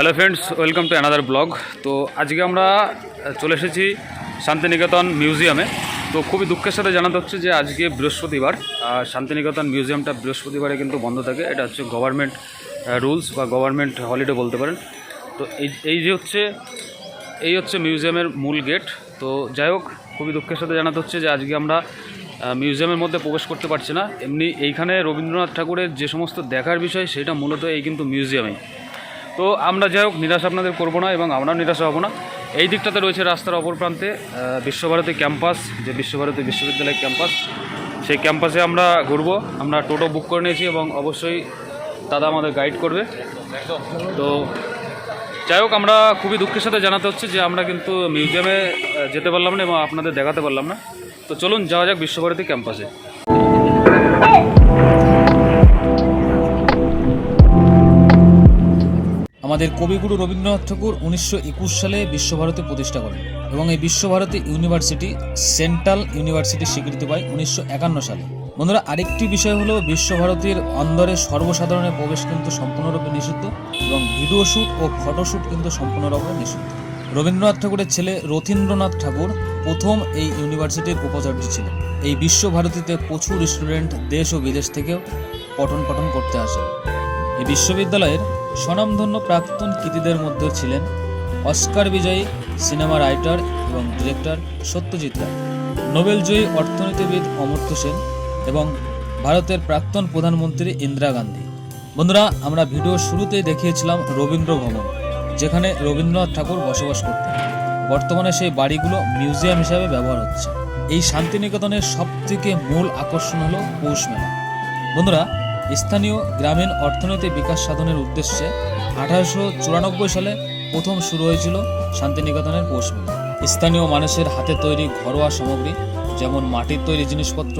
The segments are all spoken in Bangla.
Hello friends, welcome to another blog. তো আজকে আমরা চলে এসেছি শান্তিনিকেতন মিউজিয়ামে। তো খুবই দুঃখের সাথে জানাতে হচ্ছে যে আজকে বৃহস্পতিবার, শান্তিনিকেতন মিউজিয়ামটা বৃহস্পতিবারে কিন্তু বন্ধ থাকে। এটা হচ্ছে গভর্নমেন্ট রুলস বা গভর্নমেন্ট হলিডে বলতে পারেন। তো এই হচ্ছে মিউজিয়ামের মূল গেট। তো যাই হোক, খুবই দুঃখের সাথে জানাতে হচ্ছে যে আজকে আমরা মিউজিয়ামের মধ্যে প্রবেশ করতে পারছি না। এমনি এইখানে রবীন্দ্রনাথ ঠাকুরের যে সমস্ত দেখার বিষয় সেটা মূলত এই কিন্তু মিউজিয়ামেই। তো আমরা যাই হোক নিরাশ আপনাদের করবো না এবং আমরাও নিরাশা হব না। এই দিকটাতে রয়েছে রাস্তার অপর প্রান্তে বিশ্বভারতী ক্যাম্পাস, যে বিশ্বভারতী বিশ্ববিদ্যালয় ক্যাম্পাস। সেই ক্যাম্পাসে আমরা ঘুরবো। আমরা টোটো বুক করে নিয়েছি এবং অবশ্যই দাদা আমাদের গাইড করবে। তো যাই হোক, আমরা খুবই দুঃখের সাথে জানাতে হচ্ছে যে আমরা কিন্তু মিউজিয়ামে যেতে পারলাম না এবং আপনাদের দেখাতে পারলাম না। তো চলুন যাওয়া যাক বিশ্বভারতী ক্যাম্পাসে। আমাদের কবিগুরু রবীন্দ্রনাথ ঠাকুর 1921 সালে বিশ্বভারতী প্রতিষ্ঠা করেন এবং এই বিশ্বভারতী ইউনিভার্সিটি সেন্ট্রাল ইউনিভার্সিটি স্বীকৃতি পায় 1951 সালে। বন্ধুরা, আরেকটি বিষয় হলো বিশ্বভারতীর অন্দরে সর্বসাধারণের প্রবেশ কিন্তু সম্পূর্ণরূপে নিষিদ্ধ এবং ভিডিও শ্যুট ও ফটোশ্যুট কিন্তু সম্পূর্ণরূপে নিষিদ্ধ। রবীন্দ্রনাথ ঠাকুরের ছেলে রথীন্দ্রনাথ ঠাকুর প্রথম এই ইউনিভার্সিটির উপাচার্য ছিলেন। এই বিশ্বভারতীতে প্রচুর স্টুডেন্ট দেশ ও বিদেশ থেকেও পঠন করতে আসেন। এই বিশ্ববিদ্যালয়ের স্বনামধন্য প্রাক্তন কৃতীদের মধ্যে ছিলেন অস্কার বিজয়ী সিনেমা রাইটার এবং ডিরেক্টর সত্যজিৎ রায়, নোবেলজয়ী অর্থনীতিবিদ অমর্ত্য সেন এবং ভারতের প্রাক্তন প্রধানমন্ত্রী ইন্দিরা গান্ধী। বন্ধুরা, আমরা ভিডিও শুরুতেই দেখিয়েছিলাম রবীন্দ্র ভবন, যেখানে রবীন্দ্রনাথ ঠাকুর বসবাস করতেন। বর্তমানে সেই বাড়িগুলো মিউজিয়াম হিসাবে ব্যবহার হচ্ছে। এই শান্তিনিকেতনের সবথেকে মূল আকর্ষণ হলো পৌষ মেলা। বন্ধুরা, স্থানীয় গ্রামীণ অর্থনৈতিক বিকাশ সাধনের উদ্দেশ্যে 1894 সালে প্রথম শুরু হয়েছিল শান্তিনিকেতনের পৌষ মেলা। স্থানীয় মানুষের হাতে তৈরি ঘরোয়া সামগ্রী যেমন মাটির তৈরি জিনিসপত্র,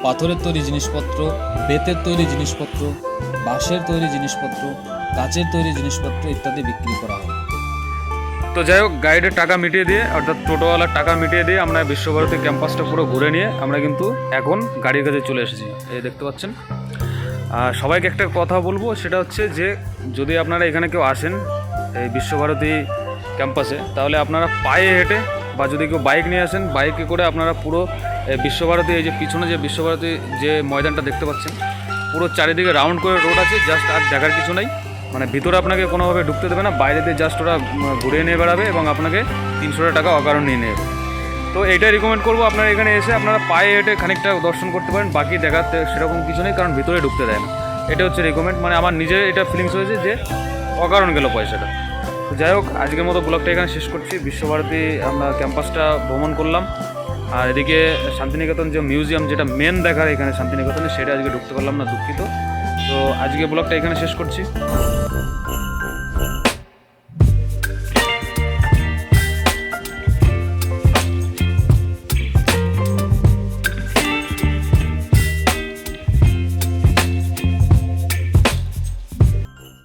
পাথরের তৈরি জিনিসপত্র, বেতের তৈরি জিনিসপত্র, বাঁশের তৈরি জিনিসপত্র, কাচের তৈরি জিনিসপত্র ইত্যাদি বিক্রি করা হয়। তো যাই হোক, গাইডের টাকা মিটিয়ে দিয়ে অর্থাৎ টোটোওয়ালার টাকা মিটিয়ে দিয়ে আমরা বিশ্বভারতী ক্যাম্পাসটা পুরো ঘুরে নিয়ে আমরা কিন্তু এখন গাড়ির কাছে চলে এসেছি। এই দেখতে পাচ্ছেন। আর সবাইকে একটা কথা বলবো, সেটা হচ্ছে যে যদি আপনারা এখানে কেউ আসেন এই বিশ্বভারতী ক্যাম্পাসে, তাহলে আপনারা পায়ে হেঁটে বা যদি কেউ বাইক নিয়ে আসেন, বাইকে করে আপনারা পুরো বিশ্বভারতী, এই যে পিছনে যে বিশ্বভারতী যে ময়দানটা দেখতে পাচ্ছেন, পুরো চারিদিকে রাউন্ড করে রোড আছে। জাস্ট আর দেখার কিছু নেই, মানে ভিতরে আপনাকে কোনোভাবে ঢুকতে দেবে না। বাইরে দিয়ে জাস্ট ওরা ঘুরিয়ে নিয়ে বেড়াবে এবং আপনাকে 300 টাকা অকারণ নিয়ে নেবে। তো এইটাই রিকমেন্ড করবো, আপনারা এখানে এসে আপনারা পায়ে হেঁটে খানিকটা দর্শন করতে পারেন। বাকি দেখাতে সেরকম কিছু নেই, কারণ ভিতরে ঢুকতে দেয় না। এটা হচ্ছে রিকমেন্ড, মানে আমার নিজের এটা ফিলিংস হয়েছে যে অকারণ গেল পয়সাটা। তো যাই হোক, আজকের মতো ব্লগটা এখানে শেষ করছি। বিশ্বভারতী আমরা ক্যাম্পাসটা ভ্রমণ করলাম, আর এদিকে শান্তিনিকেতন যে মিউজিয়াম, যেটা মেন দেখার এখানে শান্তিনিকেতনে, সেটা আজকে ঢুকতে পারলাম না, দুঃখিত। তো আজকে ব্লগটা এখানে শেষ করছি।